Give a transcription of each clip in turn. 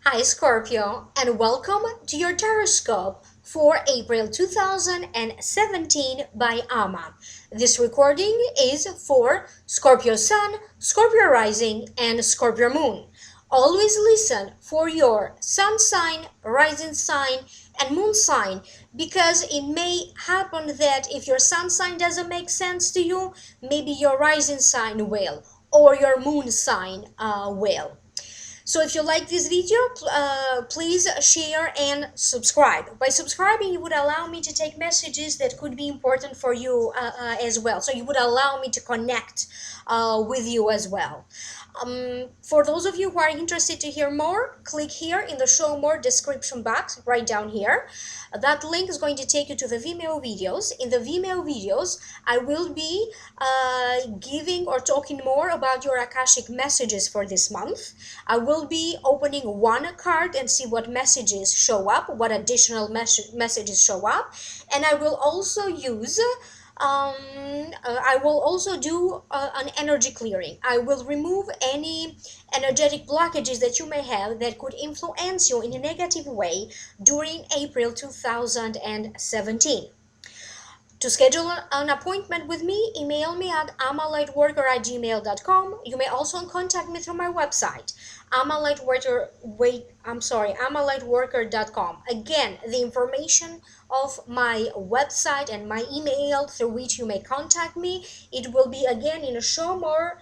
Hi Scorpio, and welcome to your tarotoscope for April 2017 by Ama. This recording is for Scorpio Sun, Scorpio Rising, and Scorpio Moon. Always listen for your Sun sign, Rising sign, and Moon sign because it may happen that if your Sun sign doesn't make sense to you, maybe your Rising sign will, or your Moon sign will. So if you like this video, please share and subscribe. By subscribing, you would allow me to take messages that could be important for you as well. So you would allow me to connect with you as well. For those of you who are interested to hear more, click here in the show more description box right down here. That link is going to take you to the Vimeo videos. In the Vimeo videos, I will be giving or talking more about your Akashic messages for this month. I will be opening one card and see what messages show up, what additional messages show up, and I will also use I will also do an energy clearing. I will remove any energetic blockages that you may have that could influence you in a negative way during April 2017. To schedule an appointment with me, email me at amalightworker@gmail.com. You may also contact me through my website, amalightworker.com. Again, the information of my website and my email through which you may contact me, it will be again in a show more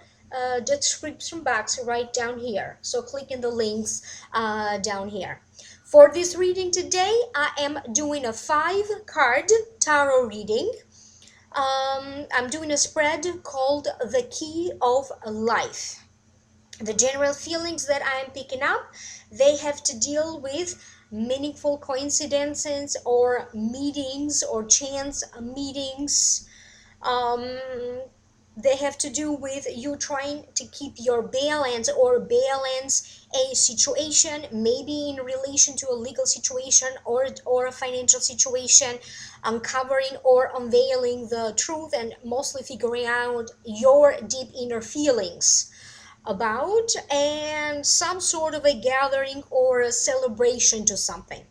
description box right down here. So click in the links down here. For this reading today, I am doing a 5-card tarot reading. I'm doing a spread called The Key of Life. The general feelings that I am picking up, they have to deal with meaningful coincidences or meetings or chance meetings. They have to do with you trying to keep your balance or balance a situation, maybe in relation to a legal situation or a financial situation, uncovering or unveiling the truth and mostly figuring out your deep inner feelings about and some sort of a gathering or a celebration to something.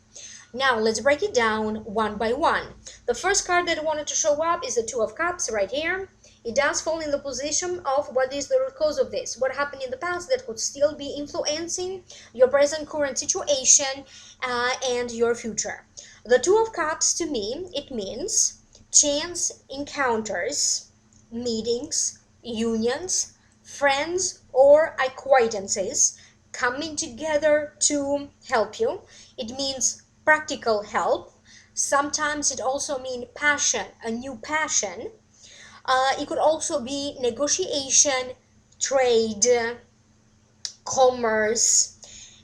Now let's break it down one by one. The first card that I wanted to show up is the Two of Cups right here. It does fall in the position of what is the root cause of this, what happened in the past that could still be influencing your present current situation and your future. The Two of Cups, to me, it means chance encounters, meetings, unions, friends or acquaintances coming together to help you. It means practical help. Sometimes it also means passion, a new passion. It could also be negotiation, trade, commerce.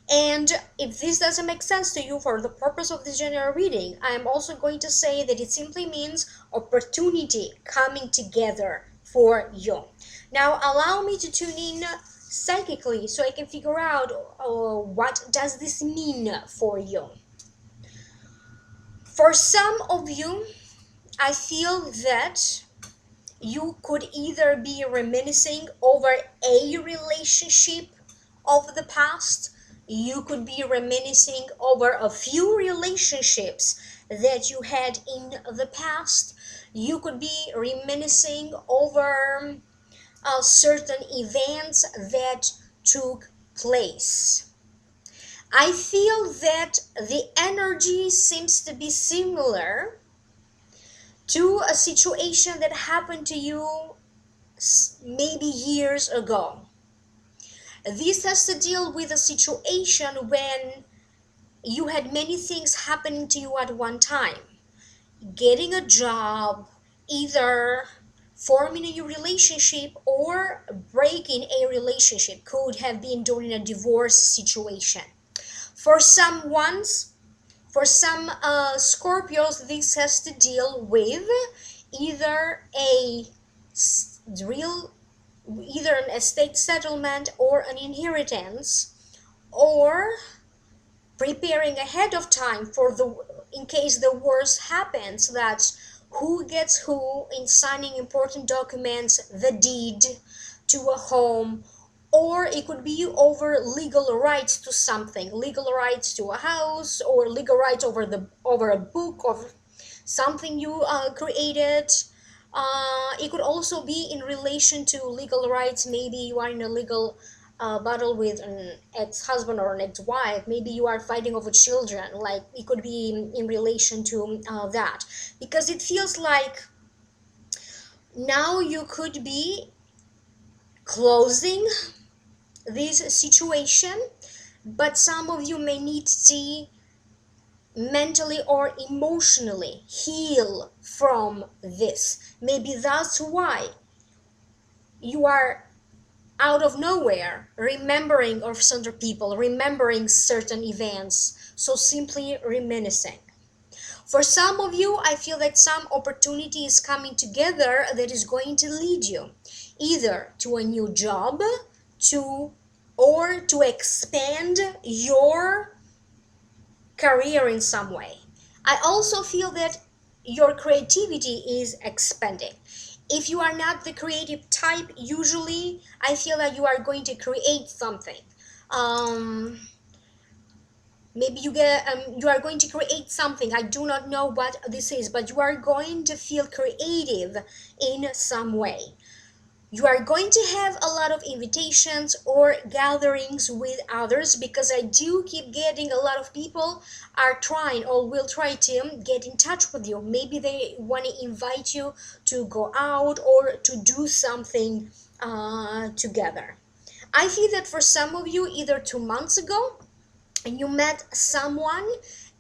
And if this doesn't make sense to you for the purpose of this general reading, I am also going to say that it simply means opportunity coming together for you. Now allow me to tune in psychically so I can figure out what does this mean for you. For some of you, I feel that you could either be reminiscing over a relationship of the past, you could be reminiscing over a few relationships that you had in the past, you could be reminiscing over certain events that took place. I feel that the energy seems to be similar to a situation that happened to you maybe years ago. This has to deal with a situation when you had many things happening to you at one time. Getting a job, either forming a new relationship or breaking a relationship could have been during a divorce situation. For some Scorpios, this has to deal with either either an estate settlement or an inheritance, or preparing ahead of time for in case the worst happens. That's who gets who in signing important documents, the deed to a home, or it could be over legal rights to something, legal rights to a house, or legal rights over a book or something you created. It could also be in relation to legal rights. Maybe you are in a legal battle with an ex-husband or an ex-wife. Maybe you are fighting over children. Like it could be in relation to that, because it feels like now you could be closing this situation, but some of you may need to mentally or emotionally heal from this. Maybe that's why you are out of nowhere remembering of certain people, remembering certain events, so simply reminiscing. For some of you, I feel that some opportunity is coming together that is going to lead you either to a new job, to or to expand your career in some way. I also feel that your creativity is expanding. If you are not the creative type, usually I feel that you are going to create something. Um, Maybe you are going to create something. I do not know what this is, but you are going to feel creative in some way. You are going to have a lot of invitations or gatherings with others, because I do keep getting a lot of people are trying or will try to get in touch with you. Maybe they want to invite you to go out or to do something together. I feel that for some of you, either 2 months ago and you met someone,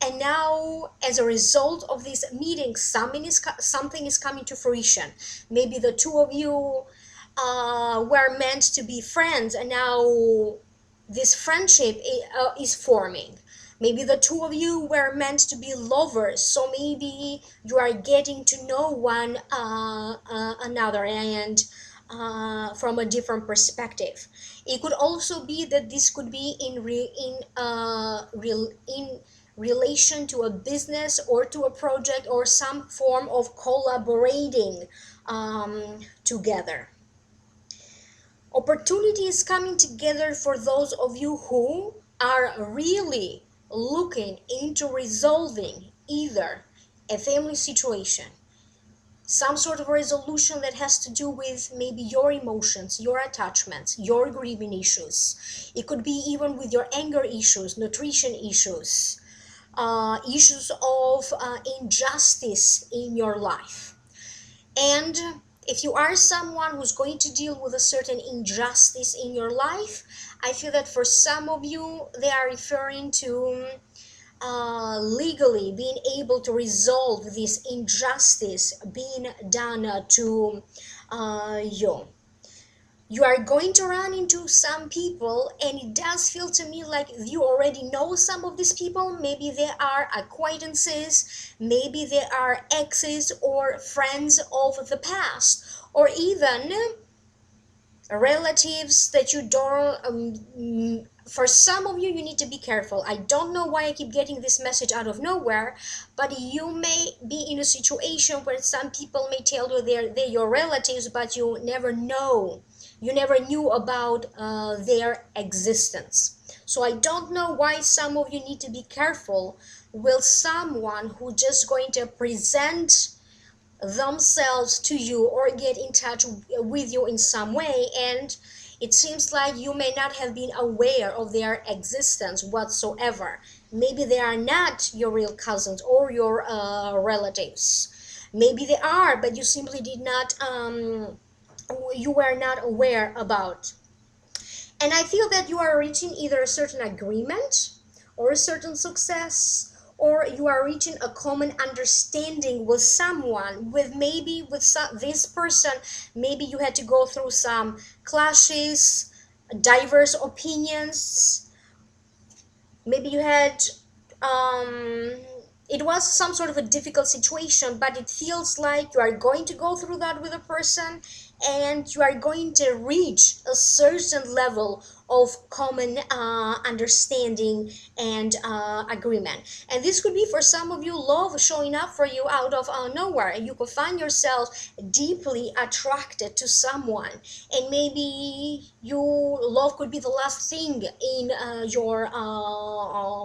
and now as a result of this meeting something is coming to fruition. Maybe the two of you were meant to be friends, and now this friendship is forming. Maybe the two of you were meant to be lovers, so maybe you are getting to know one another, and from a different perspective. It could also be that this could be in relation to a business or to a project or some form of collaborating together. Opportunity is coming together for those of you who are really looking into resolving either a family situation, some sort of resolution that has to do with maybe your emotions, your attachments, your grieving issues. It could be even with your anger issues, nutrition issues, issues of injustice in your life. And if you are someone who's going to deal with a certain injustice in your life, I feel that for some of you, they are referring to legally being able to resolve this injustice being done to you. You are going to run into some people, and it does feel to me like you already know some of these people. Maybe they are acquaintances, maybe they are exes or friends of the past, or even relatives that you don't for some of you, you need to be careful. I don't know why I keep getting this message out of nowhere, but you may be in a situation where some people may tell you they're your relatives, but you never know, you never knew about their existence. So I don't know why some of you need to be careful with someone who just going to present themselves to you or get in touch with you in some way, and it seems like you may not have been aware of their existence whatsoever. Maybe they are not your real cousins or your relatives. Maybe they are, but you simply did not you were not aware about. And I feel that you are reaching either a certain agreement or a certain success, or you are reaching a common understanding with someone, with maybe with this person. Maybe you had to go through some clashes, diverse opinions. Maybe you had um it was some sort of a difficult situation, but it feels like you are going to go through that with a person, and you are going to reach a certain level of common understanding and agreement. And this could be for some of you love showing up for you out of nowhere. You could find yourself deeply attracted to someone, and maybe you love could be the last thing in your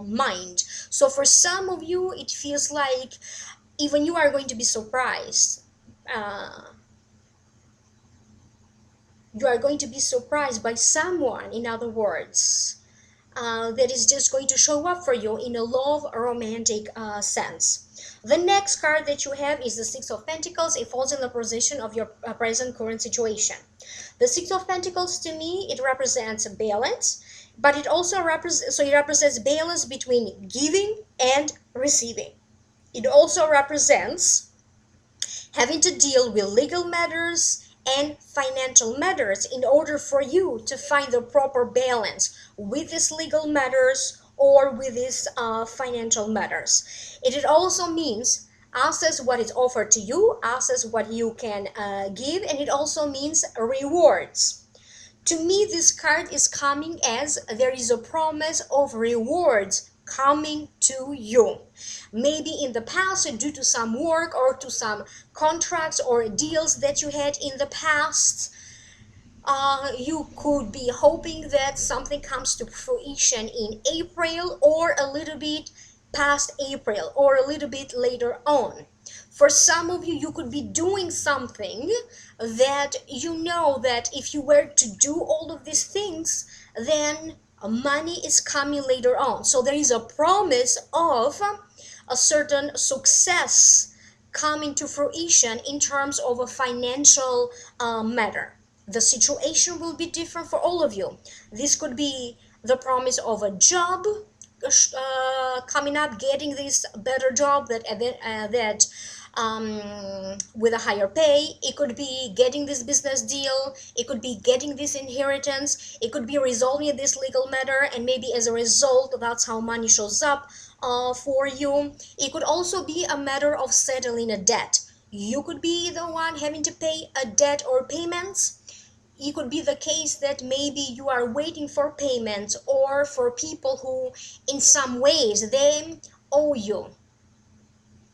mind. So for some of you it feels like even you are going to be surprised. You are going to be surprised by someone, in other words, that is just going to show up for you in a love romantic sense. The next card that you have is the Six of Pentacles. It falls in the position of your present current situation. The Six of Pentacles, to me, it represents balance, but it also represents balance between giving and receiving. It also represents having to deal with legal matters and financial matters in order for you to find the proper balance with these legal matters or with these financial matters. It also means assess what is offered to you, assess what you can give, and it also means rewards. To me, this card is coming as there is a promise of rewards coming to you. Maybe in the past, due to some work or to some contracts or deals that you had in the past, you could be hoping that something comes to fruition in April or a little bit past April or a little bit later on. For some of you, you could be doing something that you know that if you were to do all of these things, then money is coming later on. So there is a promise of a certain success coming to fruition in terms of a financial matter. The situation will be different for all of you. This could be the promise of a job coming up, getting this better job that with a higher pay. It could be getting this business deal. It could be getting this inheritance. It could be resolving this legal matter, and maybe as a result, that's how money shows up for you. It could also be a matter of settling a debt. You could be the one having to pay a debt or payments. It could be the case that maybe you are waiting for payments or for people who in some ways they owe you.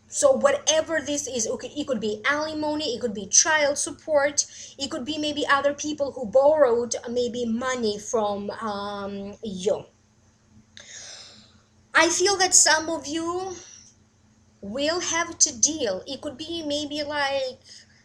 So whatever this is, it could be alimony, it could be child support, it could be maybe other people who borrowed maybe money from you. I feel that some of you will have to deal. It could be maybe like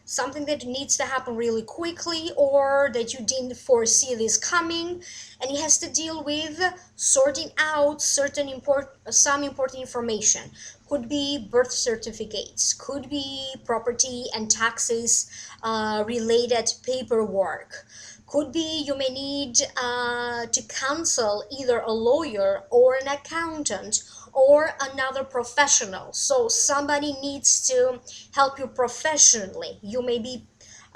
something that needs to happen really quickly or that you didn't foresee this coming, and it has to deal with sorting out some important information. Could be birth certificates, could be property and taxes related paperwork, could be you may need to counsel either a lawyer or an accountant or another professional. So somebody needs to help you professionally. You may be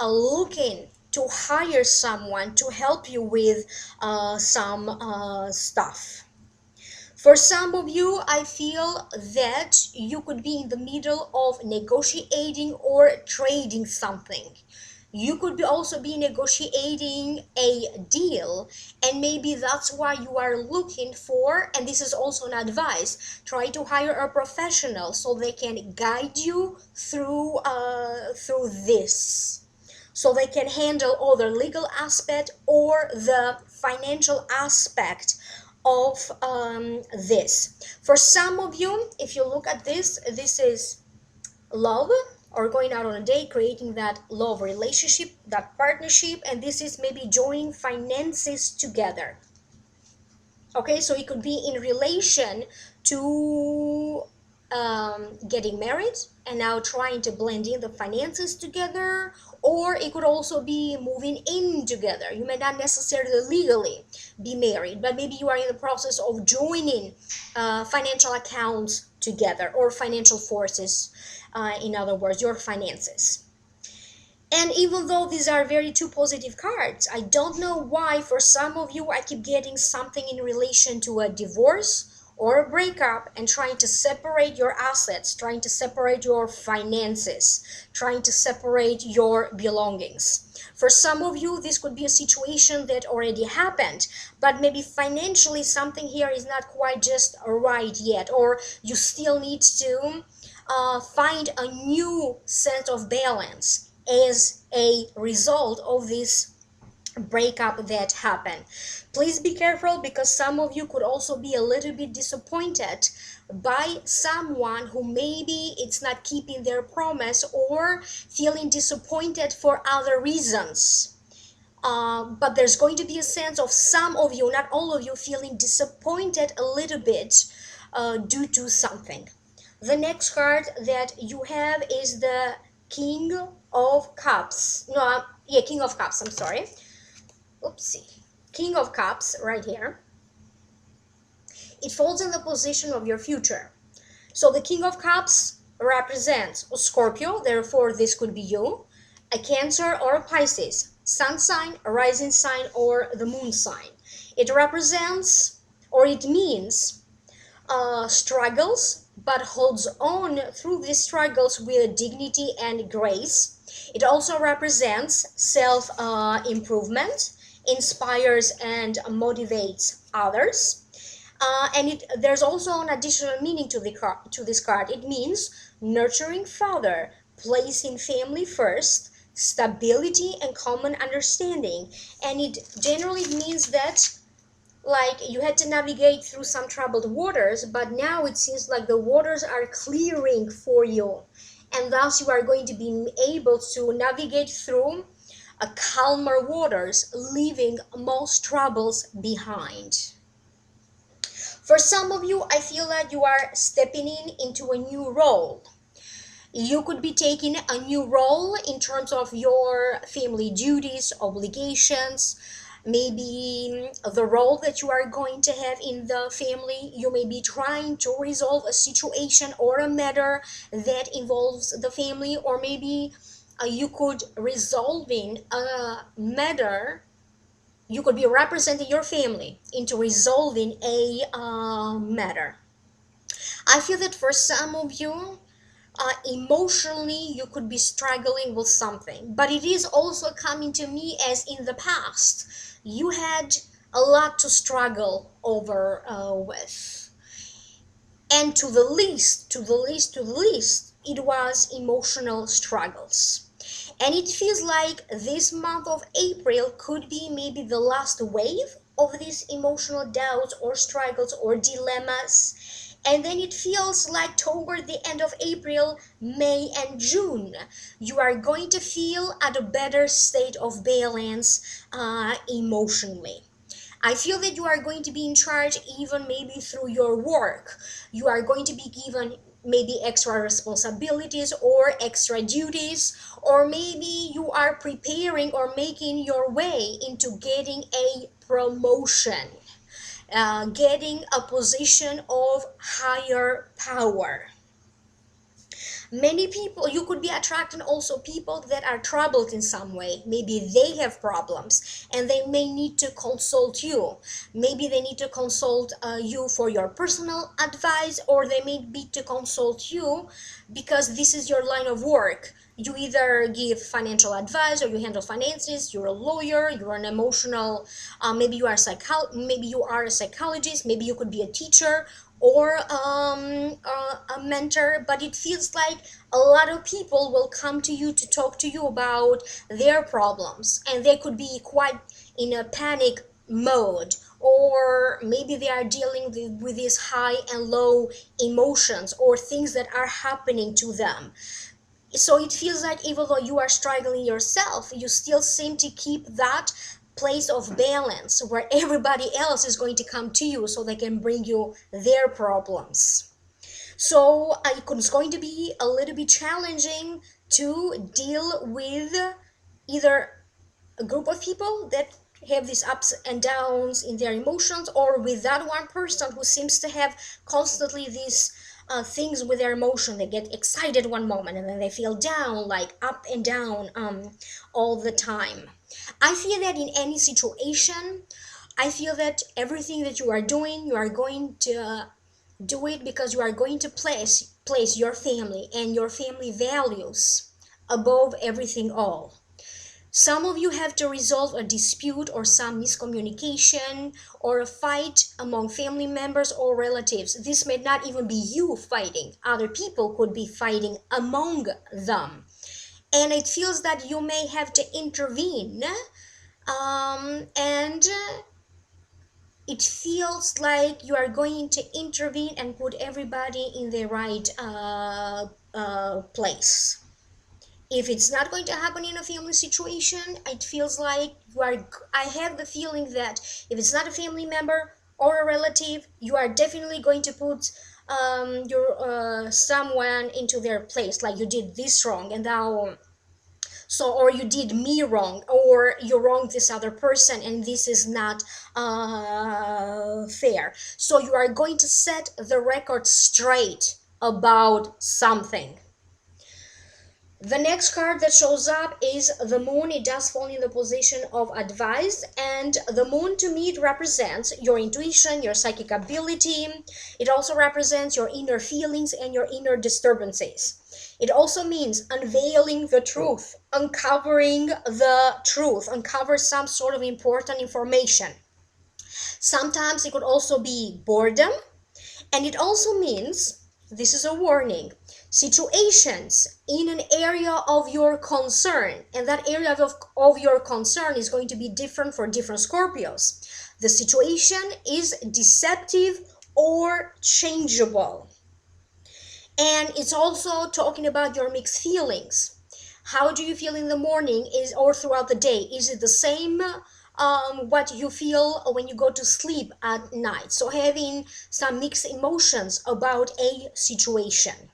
looking to hire someone to help you with some stuff. For some of you, I feel that you could be in the middle of negotiating or trading something. You could also be negotiating a deal, and maybe that's why you are looking for, and this is also an advice, try to hire a professional so they can guide you through this, so they can handle all the legal aspect or the financial aspect of this. For some of you, if you look at this is love, or going out on a date, creating that love relationship, that partnership, and this is maybe joining finances together. Okay, so it could be in relation to getting married and now trying to blend in the finances together, or it could also be moving in together. You may not necessarily legally be married, but maybe you are in the process of joining financial accounts together, or financial forces, in other words, your finances. And even though these are very two positive cards, I don't know why for some of you I keep getting something in relation to a divorce or a breakup and trying to separate your assets, trying to separate your finances, trying to separate your belongings. For some of you, this could be a situation that already happened, but maybe financially something here is not quite just right yet, or you still need to find a new sense of balance as a result of this breakup that happened. Please be careful, because some of you could also be a little bit disappointed by someone who maybe it's not keeping their promise, or feeling disappointed for other reasons. But there's going to be a sense of some of you, not all of you, feeling disappointed a little bit due to something. The next card that you have is the King of Cups. No, yeah, King of Cups, I'm sorry. Oopsie. King of Cups right here. It falls in the position of your future. So the King of Cups represents a Scorpio, therefore this could be you, a Cancer or a Pisces, sun sign, a rising sign, or the moon sign. It represents, or it means, struggles, but holds on through these struggles with dignity and grace. It also represents self-improvement, inspires and motivates others. And there's also an additional meaning to this card. It means nurturing father, placing family first, stability and common understanding. And it generally means that, like, you had to navigate through some troubled waters, but now it seems like the waters are clearing for you, and thus you are going to be able to navigate through a calmer waters, leaving most troubles behind. For some of you, I feel that you are stepping into a new role. You could be taking a new role in terms of your family duties, obligations, maybe the role that you are going to have in the family. You may be trying to resolve a situation or a matter that involves the family, or maybe you could resolving a matter. You could be representing your family into resolving a matter. I feel that for some of you, emotionally you could be struggling with something, but it is also coming to me as in the past you had a lot to struggle over with, and to the least, it was emotional struggles. And it feels like this month of April could be maybe the last wave of these emotional doubts or struggles or dilemmas. And then it feels like toward the end of April, May, and June, you are going to feel at a better state of balance emotionally. I feel that you are going to be in charge even maybe through your work. You are going to be given maybe extra responsibilities or extra duties, or maybe you are preparing or making your way into getting a promotion, getting a position of higher power. Many people, you could be attracting also people that are troubled in some way. Maybe they have problems and they may need to consult you. Maybe they need to consult you for your personal advice, or they may need to consult you because this is your line of work. You either give financial advice, or you handle finances, you're a lawyer, you're an emotional, maybe you are maybe you are a psychologist, maybe you could be a teacher, or a mentor. But it feels like a lot of people will come to you to talk to you about their problems, and they could be quite in a panic mode, or maybe they are dealing with these high and low emotions or things that are happening to them. So it feels like even though you are struggling yourself, you still seem to keep that place of balance where everybody else is going to come to you so they can bring you their problems. So it's going to be a little bit challenging to deal with either a group of people that have these ups and downs in their emotions, or with that one person who seems to have constantly these things with their emotion. They get excited one moment and then they feel down, like up and down all the time. I feel that in any situation, I feel that everything that you are doing, you are going to Do it because you are going to place your family and your family values above everything all. Some of you have to resolve a dispute or some miscommunication or a fight among family members or relatives. This may not even be you fighting. Other people could be fighting among them. And it feels that you may have to intervene. And it feels like you are going to intervene and put everybody in the right place. If it's not going to happen in a family situation, it feels like you are. I have the feeling that if it's not a family member or a relative, you are definitely going to put your someone into their place. Like you did this wrong, and now so, or you did me wrong, or you wronged this other person, and this is not fair. So you are going to set the record straight about something. The next card that shows up is the moon. It does fall in the position of advice, and the moon to me it represents your intuition, your psychic ability. It also represents your inner feelings and your inner disturbances. It also means unveiling the truth, uncovering the truth, uncover some sort of important information. Sometimes it could also be boredom, and it also means, this is a warning, situations in an area of your concern, and that area of your concern is going to be different for different Scorpios. The situation is deceptive or changeable. And it's also talking about your mixed feelings. How do you feel in the morning is or throughout the day? Is it the same what you feel when you go to sleep at night? So having some mixed emotions about a situation.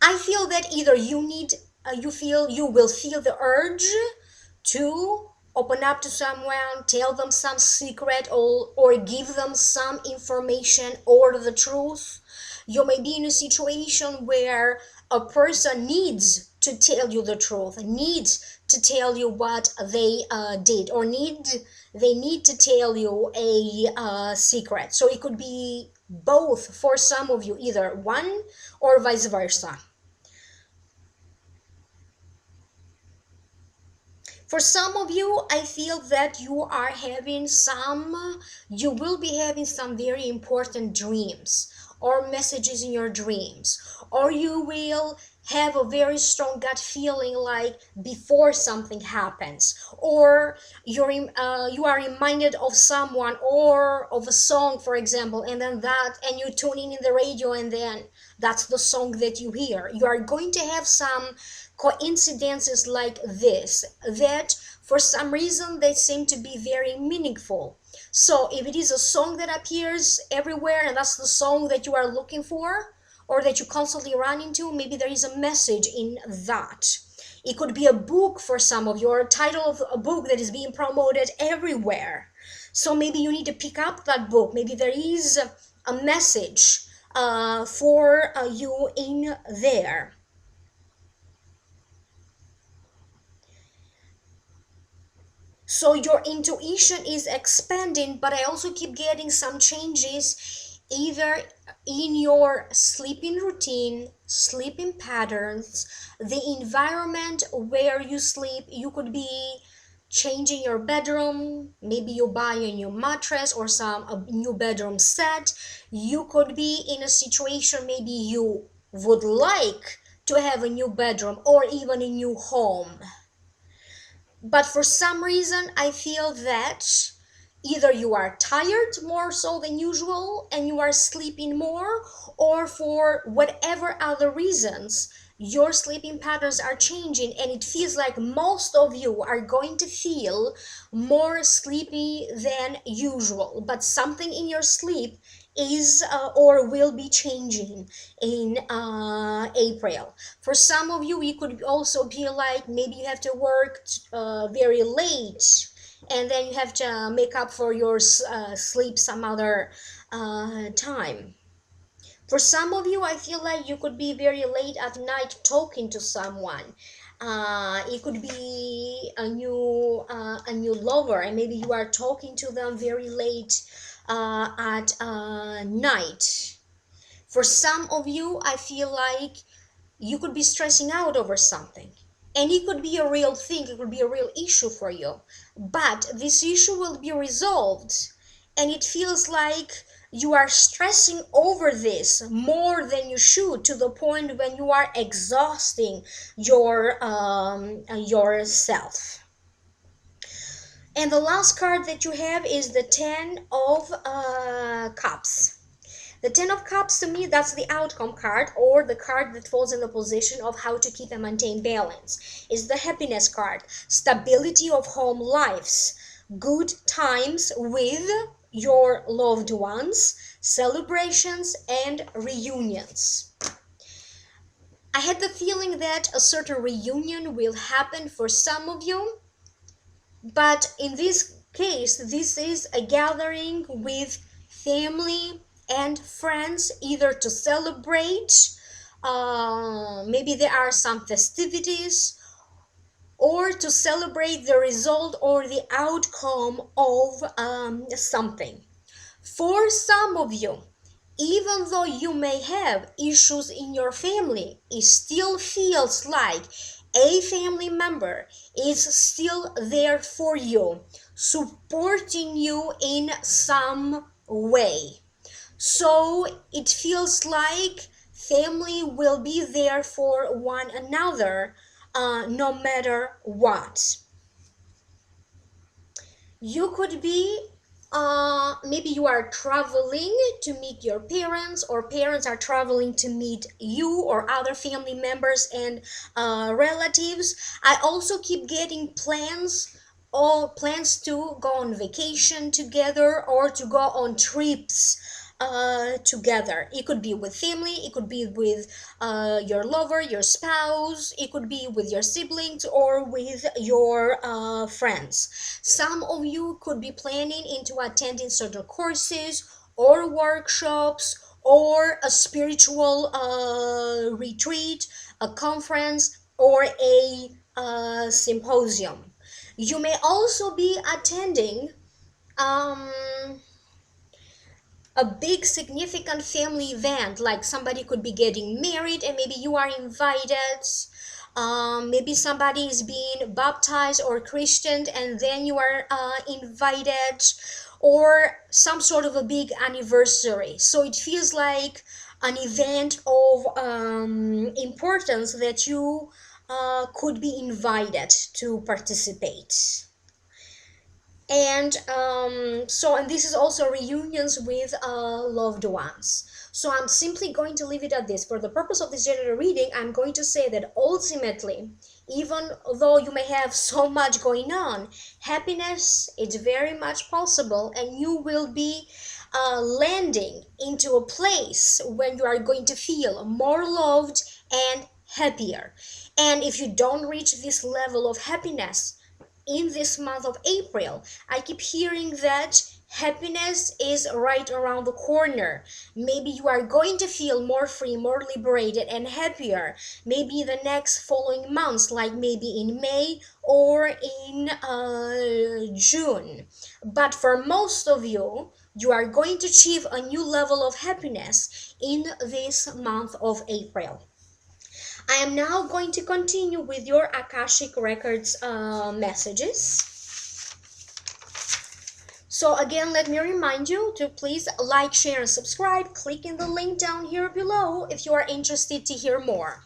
I feel that either you will feel the urge to open up to someone, tell them some secret, or give them some information or the truth. You may be in a situation where a person needs to tell you the truth, needs to tell you what they did, or they need to tell you a secret. So it could be both for some of you, either one or vice versa. For some of you, I feel that you will be having some very important dreams or messages in your dreams, or you will have a very strong gut feeling like before something happens, or you are reminded of someone or of a song, for example, and then and you tune in the radio, and then that's the song that you hear. You are going to have some coincidences like this that for some reason they seem to be very meaningful. So if it is a song that appears everywhere and that's the song that you are looking for or that you constantly run into, maybe there is a message in that. It could be a book for some of you, or a title of a book that is being promoted everywhere. So maybe you need to pick up that book. Maybe there is a message for you in there. So your intuition is expanding, but I also keep getting some changes either in your sleeping routine, sleeping patterns, the environment where you sleep. You could be changing your bedroom, maybe you buy a new mattress or a new bedroom set. You could be in a situation maybe you would like to have a new bedroom or even a new home, but for some reason I feel that either you are tired more so than usual and you are sleeping more, or for whatever other reasons your sleeping patterns are changing, and it feels like most of you are going to feel more sleepy than usual, but something in your sleep is or will be changing in April. For some of you, you could also feel like maybe you have to work very late, and then you have to make up for your sleep some other time. For some of you, I feel like you could be very late at night talking to someone. It could be a new lover, and maybe you are talking to them very late at night. For some of you, I feel like you could be stressing out over something. And it could be a real thing, it could be a real issue for you. But this issue will be resolved. And it feels like you are stressing over this more than you should, to the point when you are exhausting yourself. And the last card that you have is the Ten of Cups. The Ten of Cups, to me, that's the outcome card, or the card that falls in the position of how to keep and maintain balance. It's the happiness card, stability of home lives, good times with your loved ones, celebrations and reunions. I had the feeling that a certain reunion will happen for some of you, but in this case, this is a gathering with family and friends, either to celebrate, maybe there are some festivities, or to celebrate the result or the outcome of something. For some of you, even though you may have issues in your family, it still feels like a family member is still there for you, supporting you in some way. So it feels like family will be there for one another, no matter what. You could be maybe you are traveling to meet your parents, or parents are traveling to meet you or other family members and relatives. I also keep getting plans to go on vacation together, or to go on trips together. It could be with family, it could be with your lover, your spouse, it could be with your siblings, or with your friends. Some of you could be planning into attending certain courses or workshops, or a spiritual retreat, a conference, or a symposium. You may also be attending um, a big significant family event, like somebody could be getting married and maybe you are invited. Maybe somebody is being baptized or christianed and then you are invited, or some sort of a big anniversary. So it feels like an event of importance that you could be invited to participate. And and this is also reunions with loved ones. So I'm simply going to leave it at this. For the purpose of this general reading, I'm going to say that ultimately, even though you may have so much going on, happiness is very much possible, and you will be landing into a place when you are going to feel more loved and happier. And if you don't reach this level of happiness in this month of April, I keep hearing that happiness is right around the corner. Maybe you are going to feel more free, more liberated, and happier. Maybe the next following months, like maybe in May or in June. But for most of you, you are going to achieve a new level of happiness in this month of April. I am now going to continue with your Akashic Records messages. So again, let me remind you to please like, share, and subscribe. Clicking the link down here below if you are interested to hear more.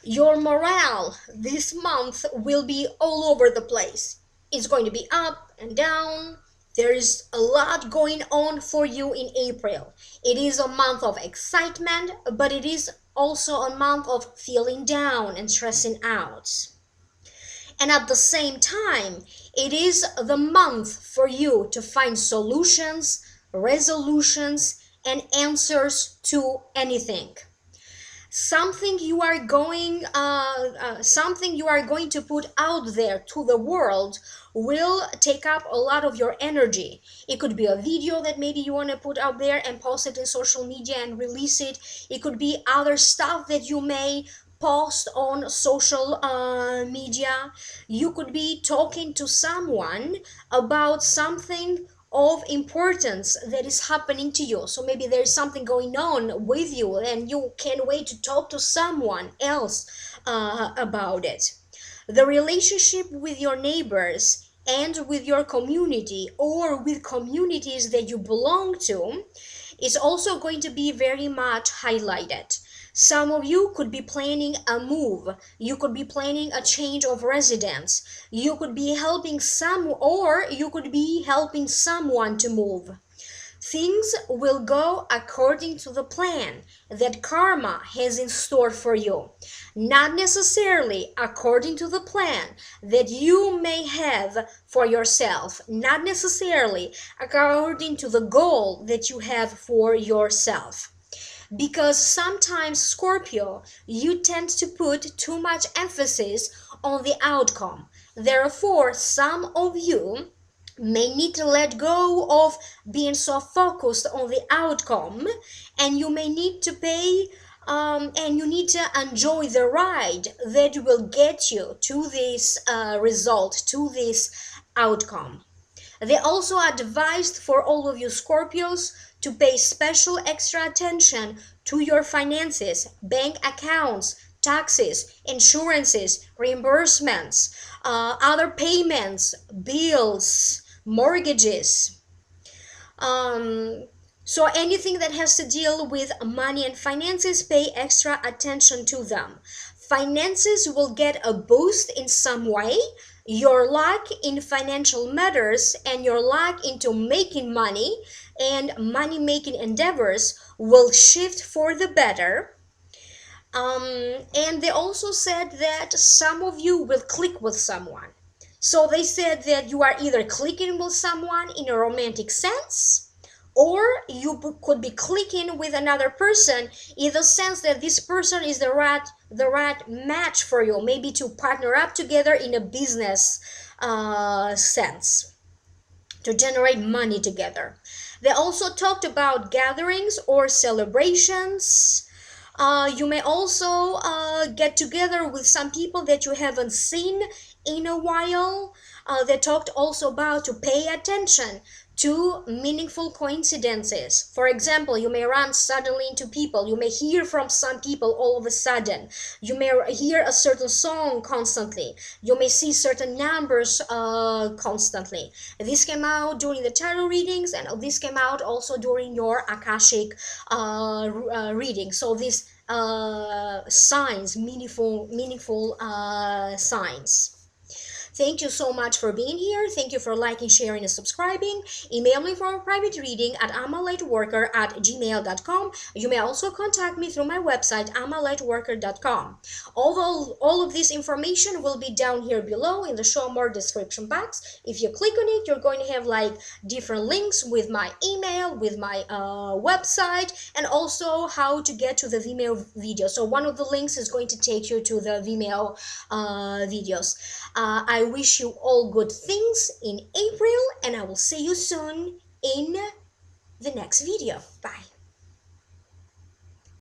Your morale this month will be all over the place. It's going to be up and down. There is a lot going on for you in April. It is a month of excitement, but it is also a month of feeling down and stressing out. And at the same time, it is the month for you to find solutions, resolutions, and answers to anything. Something you are going to put out there to the world will take up a lot of your energy. It could be a video that maybe you want to put out there and post it in social media and release it. It could be other stuff that you may post on social media. You could be talking to someone about something of importance that is happening to you. So maybe there's something going on with you and you can't wait to talk to someone else about it. The relationship with your neighbors and with your community or with communities that you belong to is also going to be very much highlighted. Some of you could be planning a move. You could be planning a change of residence. You could be helping you could be helping someone to move. Things will go according to the plan that karma has in store for you, not necessarily according to the plan that you may have for yourself, not necessarily according to the goal that you have for yourself. Because sometimes, Scorpio, you tend to put too much emphasis on the outcome. Therefore, some of you may need to let go of being so focused on the outcome, and you may need to pay and you need to enjoy the ride that will get you to this result, to this outcome. They also advised for all of you Scorpios to pay special extra attention to your finances, bank accounts, taxes, insurances, reimbursements, other payments, bills, mortgages. So anything that has to deal with money and finances, pay extra attention to them. Finances will get a boost in some way. Your luck in financial matters and your luck into making money and money-making endeavors will shift for the better. And they also said that some of you will click with someone. So they said that you are either clicking with someone in a romantic sense, or you could be clicking with another person in the sense that this person is the right match for you, maybe to partner up together in a business sense, to generate money together. They also talked about gatherings or celebrations. You may also get together with some people that you haven't seen in a while. They talked also about to pay attention to meaningful coincidences. For example, you may run suddenly into people. You may hear from some people all of a sudden. You may hear a certain song constantly. You may see certain numbers constantly. This came out during the tarot readings, and this came out also during your Akashic reading. So these signs, meaningful signs. Thank you so much for being here. Thank you for liking, sharing, and subscribing. Email me for a private reading at amalightworker@gmail.com. You may also contact me through my website, amalightworker.com. Although all of this information will be down here below in the show more description box. If you click on it, you're going to have like different links with my email, with my website, and also how to get to the Vimeo video. So one of the links is going to take you to the Vimeo videos. I wish you all good things in April, and I will see you soon in the next video. Bye.